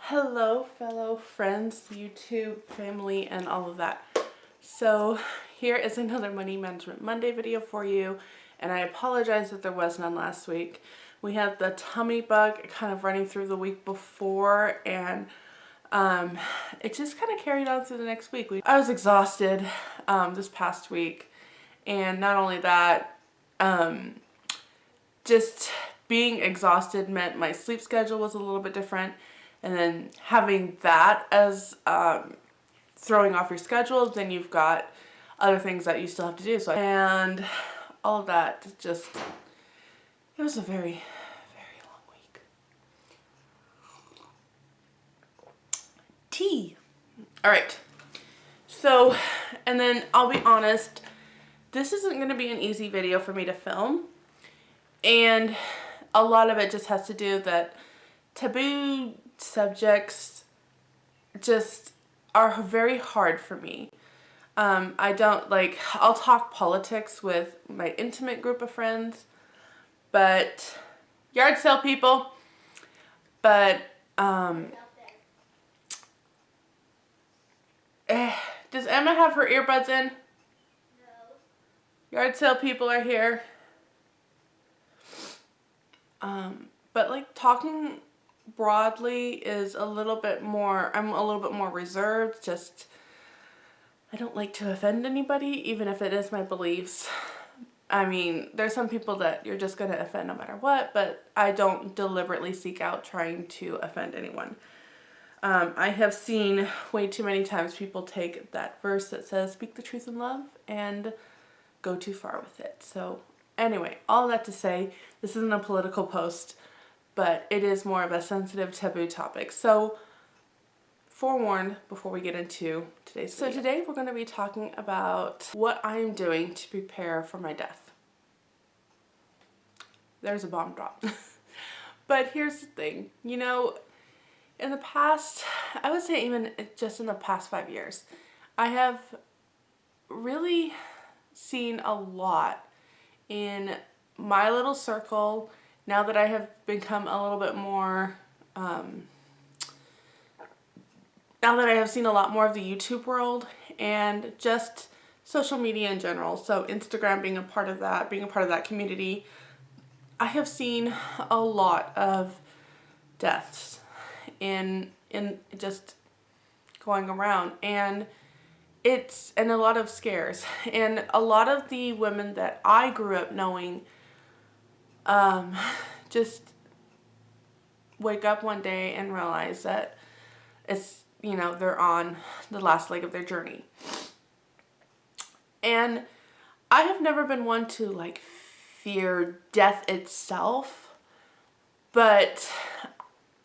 Hello, fellow friends, YouTube family, and all of that. So here is another Money Management Monday video for you, and I apologize that there was none last week. We had the tummy bug kind of running through the week before, and it just kind of carried on through the next week. I was exhausted this past week, and not only that, just being exhausted meant my sleep schedule was a little bit different. And then having that as throwing off your schedule, then you've got other things that you still have to do. And all of that just, it was a very, very long week. Tea. All right. So, and then I'll be honest, this isn't going to be an easy video for me to film. And a lot of it just has to do that taboo subjects just are very hard for me. I don't I'll talk politics with my intimate group of friends, but yard sale people, but does Emma have her earbuds in? No. Yard sale people are here. But like talking broadly is a little bit more, I'm a little bit more reserved. Just, I don't like to offend anybody, even if it is my beliefs. I mean, there's some people that you're just going to offend no matter what, but I don't deliberately seek out trying to offend anyone. I have seen way too many times people take that verse that says, speak the truth in love, and go too far with it. So anyway, all that to say, this isn't a political post, but it is more of a sensitive taboo topic. So forewarned before we get into today's video. So today we're going to be talking about what I'm doing to prepare for my death. There's a bomb drop. But here's the thing, you know, in the past, I would say even just in the past 5 years, I have really seen a lot in my little circle. Now that I have become a little bit more, now that I have seen a lot more of the YouTube world and just social media in general, so Instagram being a part of that community, I have seen a lot of deaths in just going around, and a lot of scares, and a lot of the women that I grew up knowing just wake up one day and realize that it's, you know, they're on the last leg of their journey. And I have never been one to like fear death itself, but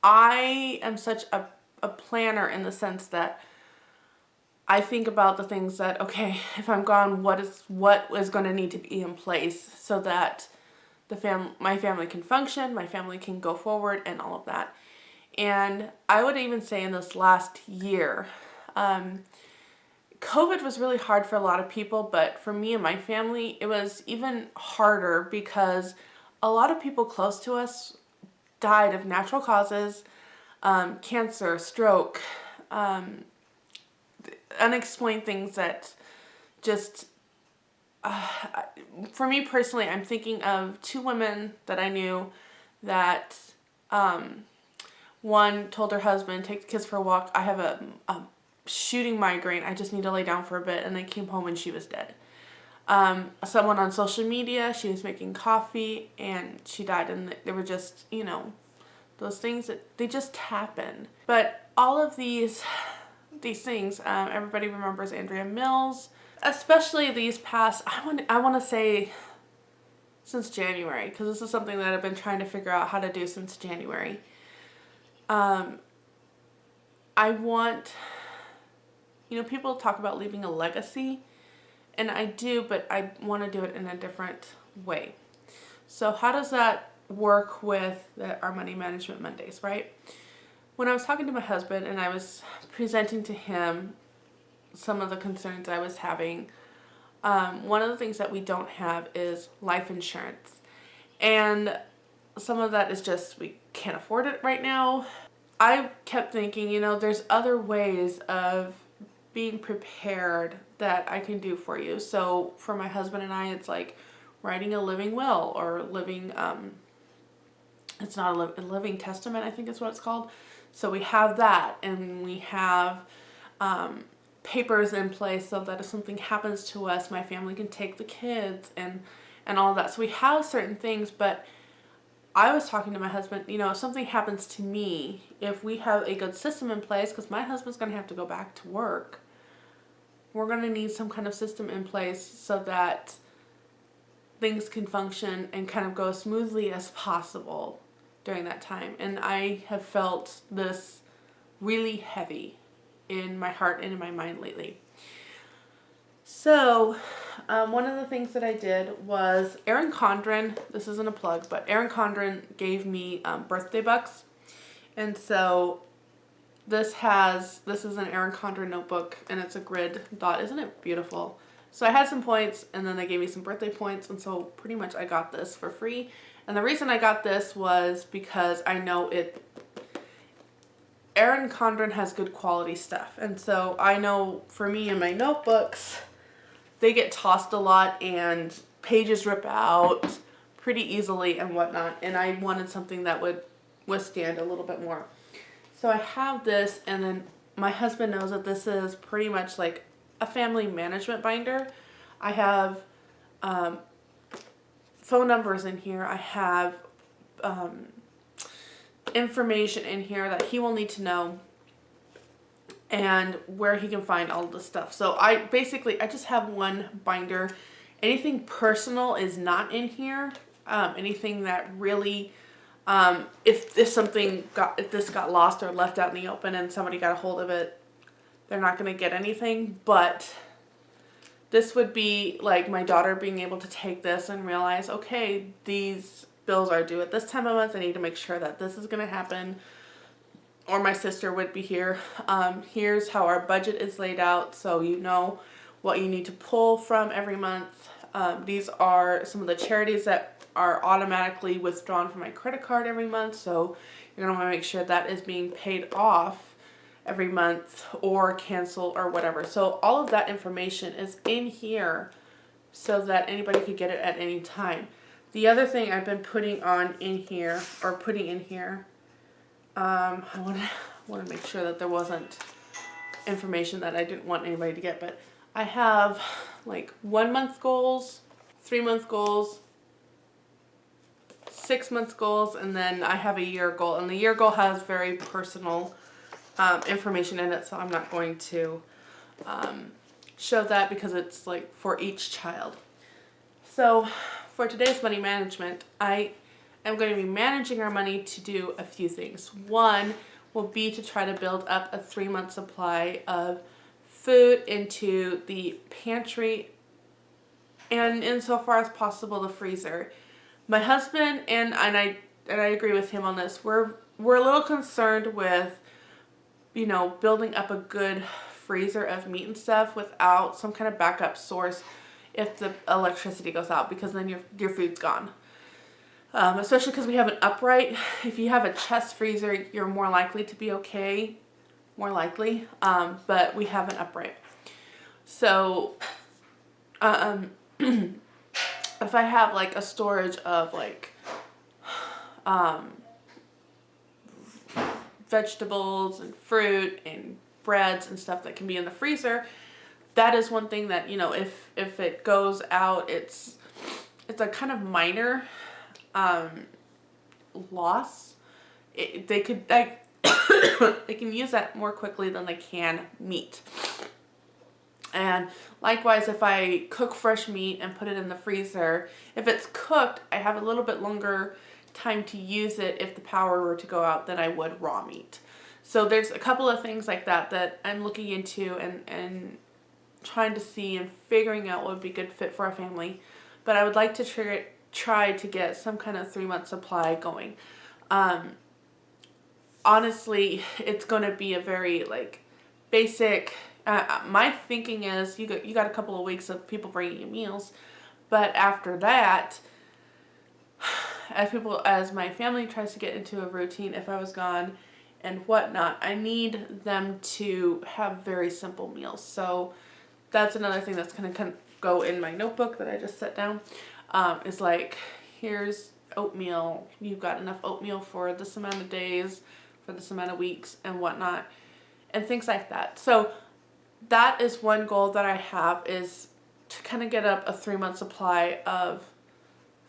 I am such a planner in the sense that I think about the things that, okay, if I'm gone, what is going to need to be in place so that my family can function, my family can go forward, and all of that. And I would even say in this last year, COVID was really hard for a lot of people, but for me and my family, it was even harder because a lot of people close to us died of natural causes, cancer, stroke, unexplained things that just, for me personally, I'm thinking of 2 women that I knew that, one told her husband, take the kids for a walk. I have a shooting migraine. I just need to lay down for a bit. And they came home and she was dead. Someone on social media, she was making coffee and she died. And they were just, you know, those things that they just happen. But all of these things, everybody remembers Andrea Mills, especially these past, I want to say since January, because this is something that I've been trying to figure out how to do since January. I want, you know, people talk about leaving a legacy, and I do, but I want to do it in a different way. So how does that work with our Money Management Mondays, right? When I was talking to my husband and I was presenting to him some of the concerns I was having, one of the things that we don't have is life insurance. And some of that is just we can't afford it right now. I kept thinking, there's other ways of being prepared that I can do for you. So for my husband and I, it's like writing a living will, or living, it's not a living testament, I think is what it's called. So we have that, and we have papers in place so that if something happens to us, my family can take the kids and all of that. So we have certain things, but I was talking to my husband, if something happens to me, if we have a good system in place, because my husband's going to have to go back to work, we're going to need some kind of system in place so that things can function and kind of go as smoothly as possible during that time. And I have felt this really heavy in my heart and in my mind lately. So, one of the things that I did was Erin Condren, this isn't a plug, but Erin Condren gave me birthday bucks. And so this is an Erin Condren notebook, and it's a grid dot. Isn't it beautiful? So I had some points, and then they gave me some birthday points, and so pretty much I got this for free. And the reason I got this was because I know Erin Condren has good quality stuff. And so I know for me in my notebooks, they get tossed a lot and pages rip out pretty easily and whatnot. And I wanted something that would withstand a little bit more. So I have this, and then my husband knows that this is pretty much like a family management binder. I have phone numbers in here. I have information in here that he will need to know, and where he can find all the stuff. So I just have one binder. Anything personal is not in here. Anything that really, if this got lost or left out in the open and somebody got a hold of it, they're not going to get anything. But this would be like my daughter being able to take this and realize, okay, these bills are due at this time of month. I need to make sure that this is going to happen. Or my sister would be here. Here's how our budget is laid out, so you know what you need to pull from every month. These are some of the charities that are automatically withdrawn from my credit card every month, so you're going to want to make sure that is being paid off every month or canceled or whatever. So all of that information is in here so that anybody could get it at any time. The other thing I've been putting in here, I want to make sure that there wasn't information that I didn't want anybody to get, but I have like 1 month goals, 3 month goals, 6 month goals, and then I have a year goal. And the year goal has very personal information in it, so I'm not going to show that because it's like for each child. So for today's money management, I am going to be managing our money to do a few things. One will be to try to build up a 3 month supply of food into the pantry, and insofar as possible the freezer. My husband and I agree with him on this. We're a little concerned with building up a good freezer of meat and stuff without some kind of backup source if the electricity goes out, because then your food's gone. Especially because we have an upright. If you have a chest freezer, you're more likely to be okay. More likely. But we have an upright. So, if I have like a storage of like vegetables and fruit and breads and stuff that can be in the freezer, that is one thing that, if it goes out, it's a kind of minor loss. They can use that more quickly than they can meat. And likewise, if I cook fresh meat and put it in the freezer, if it's cooked, I have a little bit longer time to use it if the power were to go out than I would raw meat. So there's a couple of things like that I'm looking into and trying to see and figuring out what would be a good fit for our family. But I would like to try to get some kind of 3 month supply going. Honestly, it's going to be a very basic. My thinking is you got a couple of weeks of people bringing you meals, but after that, as my family tries to get into a routine, if I was gone, and whatnot, I need them to have very simple meals. So that's another thing that's going to go in my notebook that I just set down. Is like, here's oatmeal. You've got enough oatmeal for this amount of days, for this amount of weeks, and whatnot, and things like that. So that is one goal that I have, is to kind of get up a 3-month supply of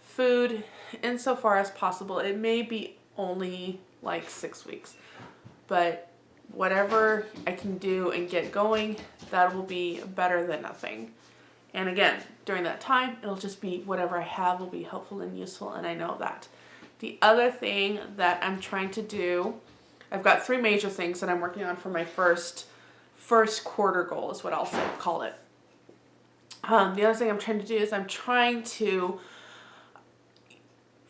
food insofar as possible. It may be only like 6 weeks, but whatever I can do and get going, that will be better than nothing. And again, during that time, it'll just be whatever I have will be helpful and useful, and I know that. The other thing that I'm trying to do, I've got 3 major things that I'm working on for my first quarter goal, is what I'll call it. The other thing I'm trying to do is I'm trying to,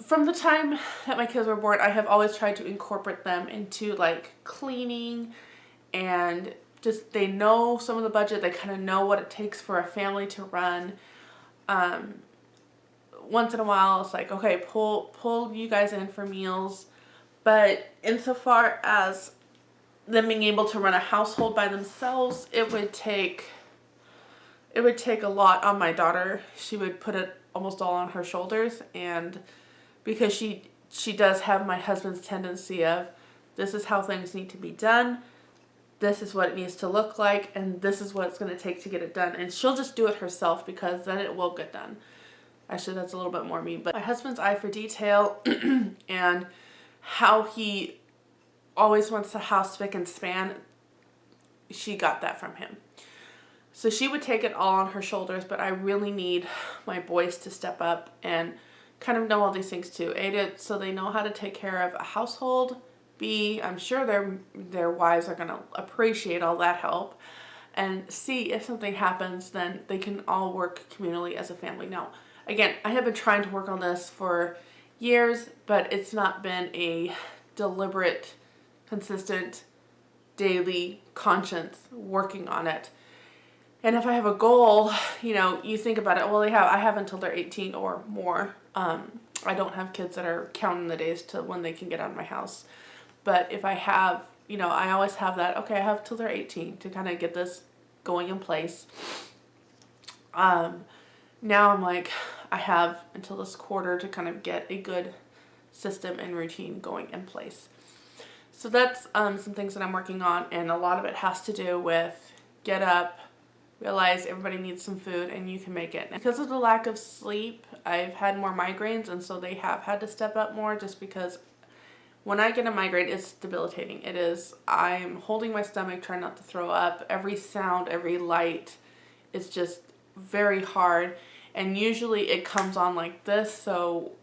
from the time that my kids were born, I have always tried to incorporate them into like cleaning, and just they know some of the budget. They kind of know what it takes for a family to run. Once in a while, it's like, okay, pull you guys in for meals. But insofar as them being able to run a household by themselves, it would take a lot on my daughter. She would put it almost all on her shoulders, and because she does have my husband's tendency of, this is how things need to be done, this is what it needs to look like, and this is what it's going to take to get it done. And she'll just do it herself, because then it will get done. Actually, that's a little bit more me. But my husband's eye for detail and how he always wants the house spick and span, she got that from him. So she would take it all on her shoulders, but I really need my boys to step up and kind of know all these things too. A, so they know how to take care of a household. B, I'm sure their wives are going to appreciate all that help. And C, if something happens, then they can all work communally as a family. Now, again, I have been trying to work on this for years, but it's not been a deliberate, consistent, daily conscience working on it. And if I have a goal, you think about it, well, I have until they're 18 or more. I don't have kids that are counting the days to when they can get out of my house. But if I have, I always have that, okay, I have till they're 18 to kind of get this going in place. Now I'm like, I have until this quarter to kind of get a good system and routine going in place. So that's some things that I'm working on, and a lot of it has to do with get up, realize everybody needs some food, and you can make it. And because of the lack of sleep, I've had more migraines, and so they have had to step up more, just because when I get a migraine, it's debilitating. It is. I'm holding my stomach, trying not to throw up. Every sound, every light, it's just very hard. And usually it comes on like this, so,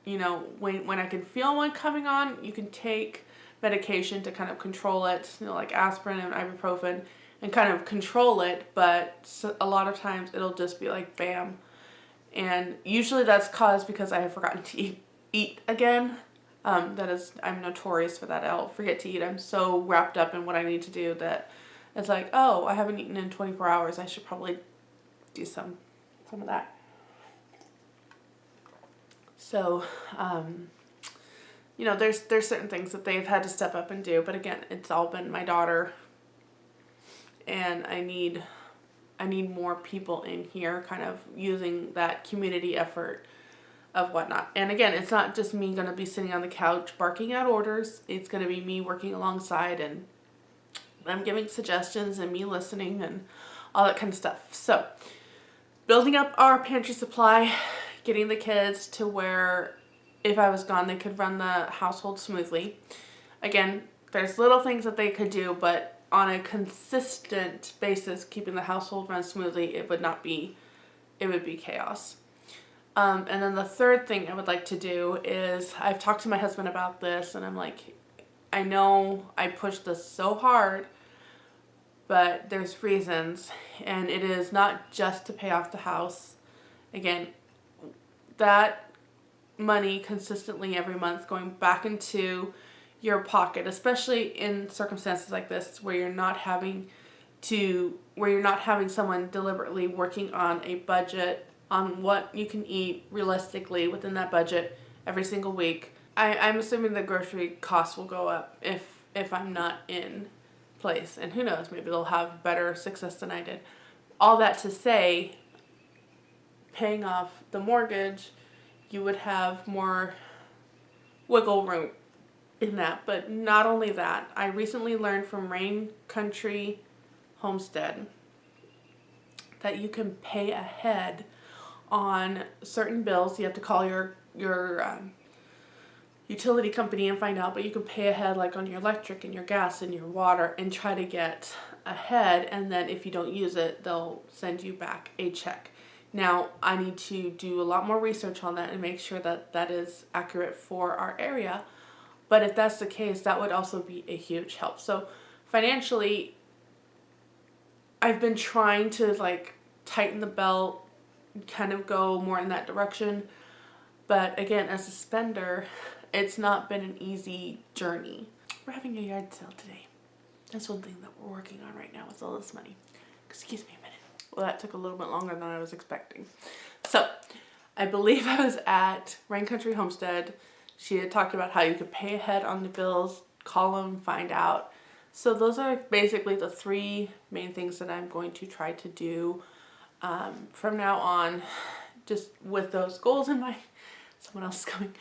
when I can feel one coming on, you can take medication to kind of control it, like aspirin and ibuprofen, and kind of control it, but a lot of times it'll just be like bam. And usually that's caused because I have forgotten to eat again. I'm notorious for that. I'll forget to eat. I'm so wrapped up in what I need to do that it's like, oh, I haven't eaten in 24 hours. I should probably do some of that. So, there's certain things that they've had to step up and do, but again, it's all been my daughter. And I need more people in here kind of using that community effort of whatnot. And again, it's not just me going to be sitting on the couch barking out orders. It's going to be me working alongside and them giving suggestions and me listening and all that kind of stuff. So building up our pantry supply, getting the kids to where if I was gone, they could run the household smoothly. Again, there's little things that they could do, but on a consistent basis, keeping the household run smoothly, it would be chaos. And then the third thing I would like to do is, I've talked to my husband about this, and I'm like, I know I pushed this so hard, but there's reasons, and it is not just to pay off the house. Again, that money consistently every month going back into your pocket, especially in circumstances like this where you're not having someone deliberately working on a budget on what you can eat realistically within that budget every single week. I'm assuming the grocery costs will go up if if I'm not in place. And who knows, maybe they'll have better success than I did. All that to say, paying off the mortgage, you would have more wiggle room in that. But not only that, I recently learned from Rain Country Homestead that you can pay ahead on certain bills. You have to call your utility company and find out, but you can pay ahead like on your electric and your gas and your water and try to get ahead, and then if you don't use it, they'll send you back a check. Now, I need to do a lot more research on that and make sure that that is accurate for our area, but if that's the case, that would also be a huge help. So financially, I've been trying to like tighten the belt, kind of go more in that direction, but again, as a spender, it's not been an easy journey. We're having a yard sale today. That's one thing that we're working on right now with all this money. Excuse me a minute. Well, that took a little bit longer than I was expecting. So, I believe I was at Rain Country Homestead. She had talked about how you could pay ahead on the bills, call them, find out. So those are basically the three main things that I'm going to try to do from now on, just with those goals in mind. Someone else is coming.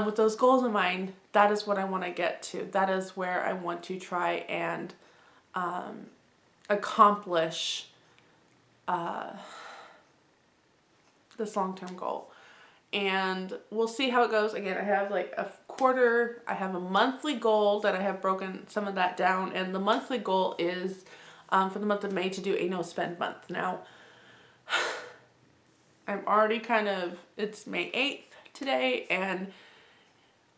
With those goals in mind, that is what I want to get to. That is where I want to try and accomplish this long-term goal. And we'll see how it goes. Again, I have like I have a monthly goal that I have broken some of that down. And the monthly goal is for the month of May to do a no spend month. Now, I'm already it's May 8th today, and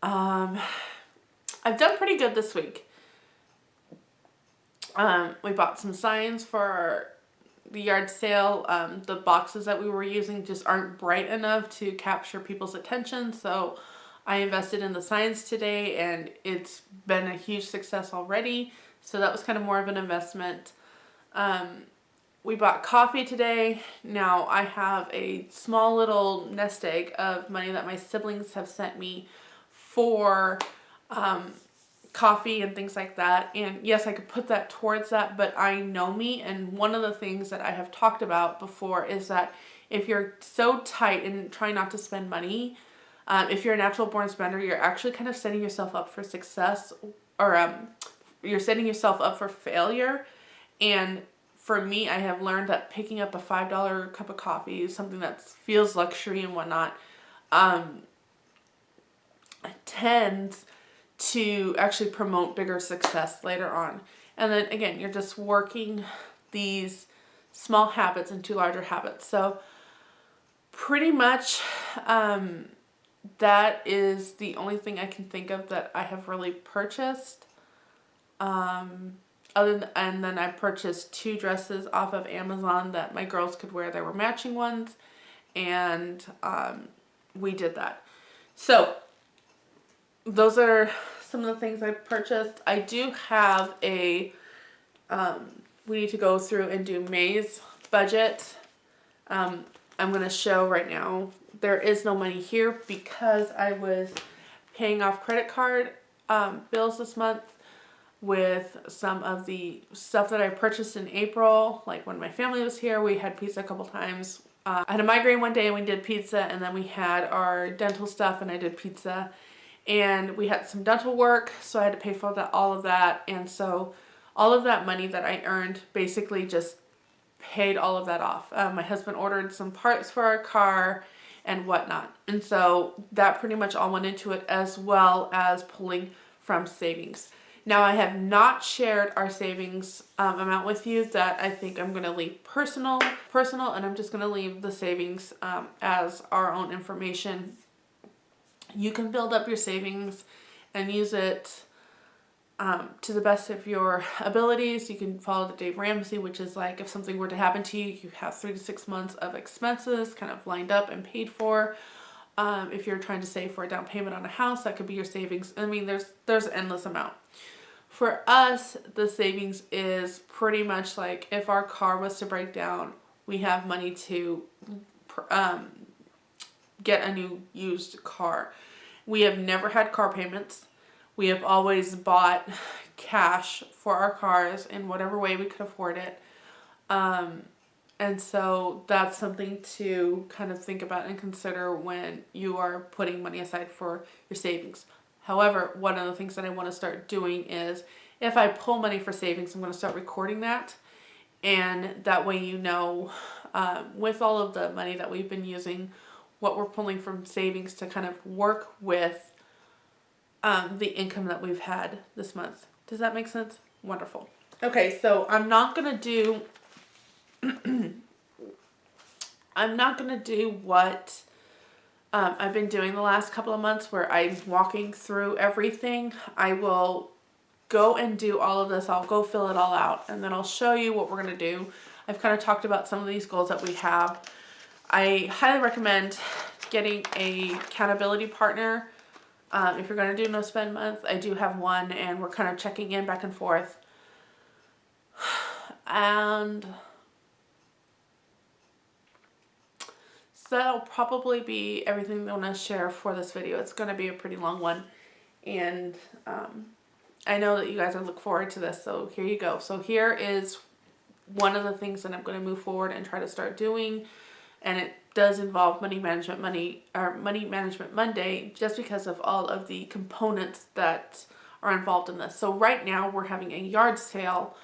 I've done pretty good this week. We bought some signs for the yard sale. The boxes that we were using just aren't bright enough to capture people's attention, so I invested in the signs today, and it's been a huge success already, so that was kind of more of an investment. We bought coffee today. Now, I have a small little nest egg of money that my siblings have sent me for coffee and things like that. And yes, I could put that towards that, but I know me. And one of the things that I have talked about before is that if you're so tight and try not to spend money, if you're a natural born spender, you're actually kind of setting yourself up for success, or you're setting yourself up for failure. And for me, I have learned that picking up a $5 cup of coffee is something that feels luxury and whatnot, tends to actually promote bigger success later on. And then again, you're just working these small habits into larger habits. So pretty much that is the only thing I can think of that I have really purchased. And then I purchased 2 dresses off of Amazon that my girls could wear. They were matching ones, and we did that. So those are some of the things I purchased. I do have we need to go through and do May's budget. I'm going to show right now. There is no money here because I was paying off credit card bills this month with some of the stuff that I purchased in April. Like when my family was here, we had pizza a couple times. I had a migraine one day and we did pizza, and then we had our dental stuff and I did pizza. And we had some dental work, so I had to pay for all of that. And so all of that money that I earned basically just paid all of that off. My husband ordered some parts for our car and whatnot. And so that pretty much all went into it, as well as pulling from savings. Now, I have not shared our savings amount with you. That I think I'm going to leave personal, and I'm just going to leave the savings as our own information. You can build up your savings and use it to the best of your abilities. You can follow the Dave Ramsey, which is like if something were to happen to you, you have 3 to 6 months of expenses kind of lined up and paid for. If you're trying to save for a down payment on a house, that could be your savings. I mean, there's an endless amount. For us, the savings is pretty much like if our car was to break down, we have money to get a new used car. We have never had car payments. We have always bought cash for our cars in whatever way we could afford it. And so that's something to kind of think about and consider when you are putting money aside for your savings. However, one of the things that I want to start doing is if I pull money for savings, I'm going to start recording that. And that way you know, with all of the money that we've been using, what we're pulling from savings to kind of work with the income that we've had this month. Does that make sense? Wonderful. Okay, so I'm not going to do what I've been doing the last couple of months where I'm walking through everything. I will go and do all of this. I'll go fill it all out, and then I'll show you what we're going to do. I've kind of talked about some of these goals that we have. I highly recommend getting a accountability partner. If you're going to do no spend month, I do have one, and we're kind of checking in back and forth. And so that'll probably be everything I'm going to share for this video. It's going to be a pretty long one, and I know that you guys are looking forward to this, so here you go. So here is one of the things that I'm going to move forward and try to start doing, and it does involve Money Management Monday, just because of all of the components that are involved in this. So right now we're having a yard sale,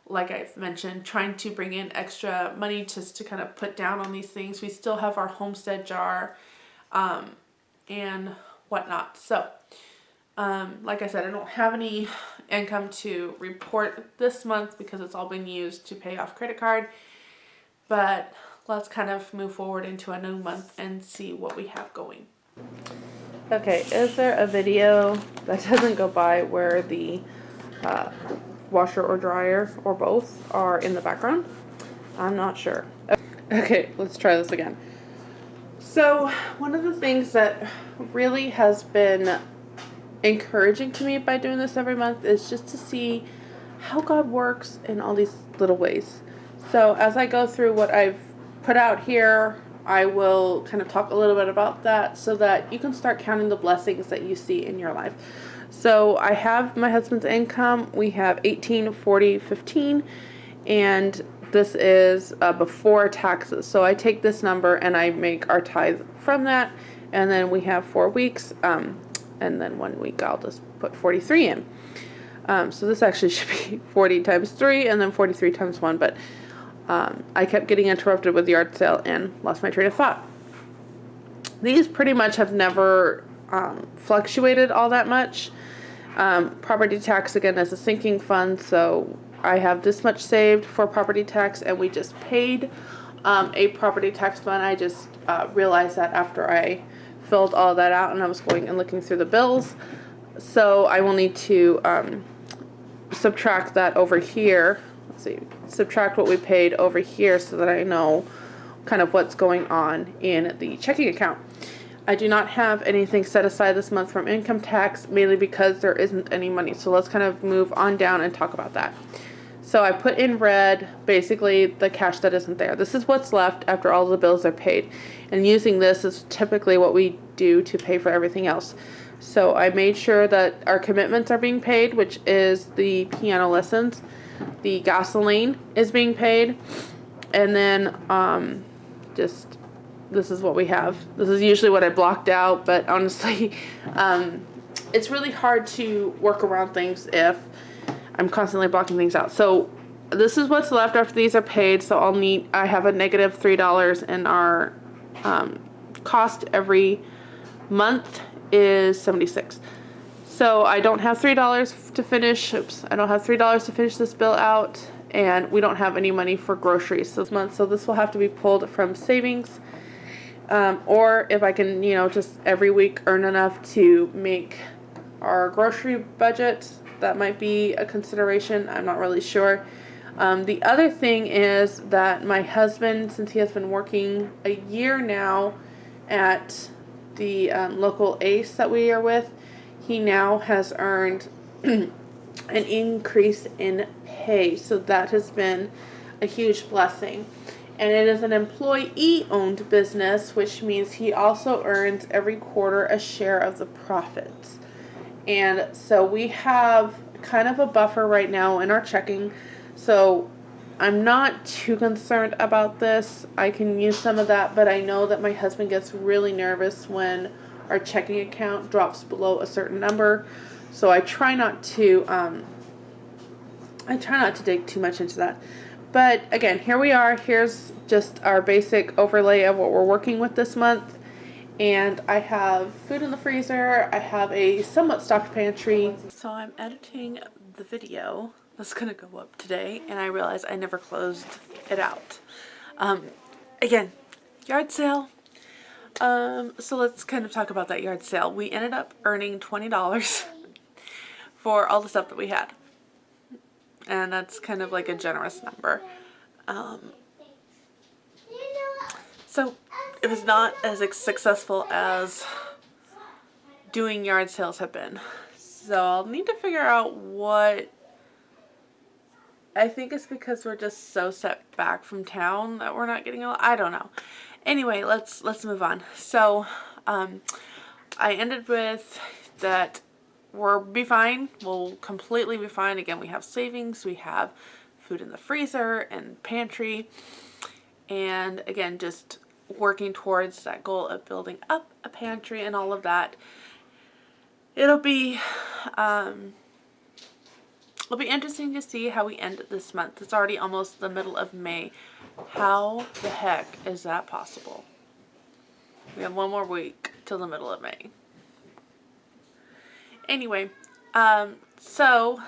like I've mentioned, trying to bring in extra money just to kind of put down on these things. We still have our homestead jar and whatnot. So like I said, I don't have any income to report this month because it's all been used to pay off credit card. But let's kind of move forward into a new month and see what we have going. Okay, is there a video that doesn't go by where the washer or dryer or both are in the background? I'm not sure. Okay, let's try this again. So one of the things that really has been encouraging to me by doing this every month is just to see how God works in all these little ways. So as I go through what I've put out here, I will kind of talk a little bit about that so that you can start counting the blessings that you see in your life. So I have my husband's income. We have 18, 40, 15, and this is before taxes. So I take this number and I make our tithe from that, and then we have 4 weeks, and then 1 week I'll just put 43 in. So this actually should be 40 times 3 and then 43 times 1, but I kept getting interrupted with the yard sale and lost my train of thought. These pretty much have never fluctuated all that much. Property tax, again, is a sinking fund, so I have this much saved for property tax, and we just paid a property tax fund. I just realized that after I filled all that out and I was going and looking through the bills. So I will need to subtract that over here. Let's see, subtract what we paid over here so that I know kind of what's going on in the checking account. I do not have anything set aside this month from income tax, mainly because there isn't any money. So let's kind of move on down and talk about that. So I put in red basically the cash that isn't there. This is what's left after all the bills are paid. And using this is typically what we do to pay for everything else. So I made sure that our commitments are being paid, which is the piano lessons. The gasoline is being paid. And then just this is what we have. This is usually what I blocked out, but honestly, it's really hard to work around things if I'm constantly blocking things out. So this is what's left after these are paid. So I have a negative $3 in our cost every month is $76. So I don't have $3 to finish. I don't have $3 to finish this bill out, and we don't have any money for groceries this month. So this will have to be pulled from savings, or if I can, just every week earn enough to make our grocery budget. That might be a consideration. I'm not really sure. The other thing is that my husband, since he has been working a year now at the local ACE that we are with, he now has earned an increase in pay. So that has been a huge blessing. And it is an employee-owned business, which means he also earns every quarter a share of the profits. And so we have kind of a buffer right now in our checking, so I'm not too concerned about this. I can use some of that, but I know that my husband gets really nervous when our checking account drops below a certain number, so I try not to dig too much into that. But again, here we are. Here's just our basic overlay of what we're working with this month. And I have food in the freezer. I have a somewhat stocked pantry. So I'm editing the video that's gonna go up today, and I realized I never closed it out. Again, yard sale. So let's kind of talk about that yard sale. We ended up earning $20 for all the stuff that we had. And that's kind of like a generous number. So it was not as successful as doing yard sales have been. So I'll need to figure out what. I think it's because we're just so set back from town that we're not getting a lot. I don't know. Anyway, let's move on. So I ended with that we'll be fine. We'll completely be fine. Again, we have savings. We have food in the freezer and pantry. And again, just working towards that goal of building up a pantry and all of that. It'll be interesting to see how we end this month. It's already almost the middle of May. How the heck is that possible? We have one more week till the middle of May. Anyway, so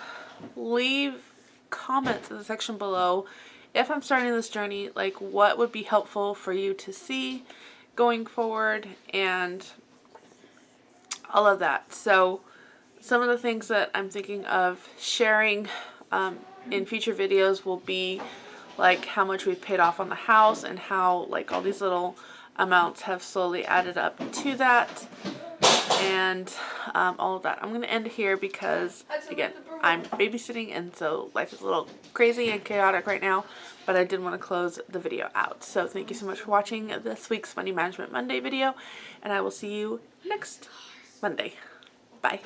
leave comments in the section below if I'm starting this journey, like what would be helpful for you to see going forward and all of that. So some of the things that I'm thinking of sharing in future videos will be like how much we've paid off on the house and how like all these little amounts have slowly added up to that, and all of that. I'm going to end here because, again, I'm babysitting and so life is a little crazy and chaotic right now, but I did want to close the video out. So thank you so much for watching this week's Money Management Monday video, and I will see you next Monday. Bye.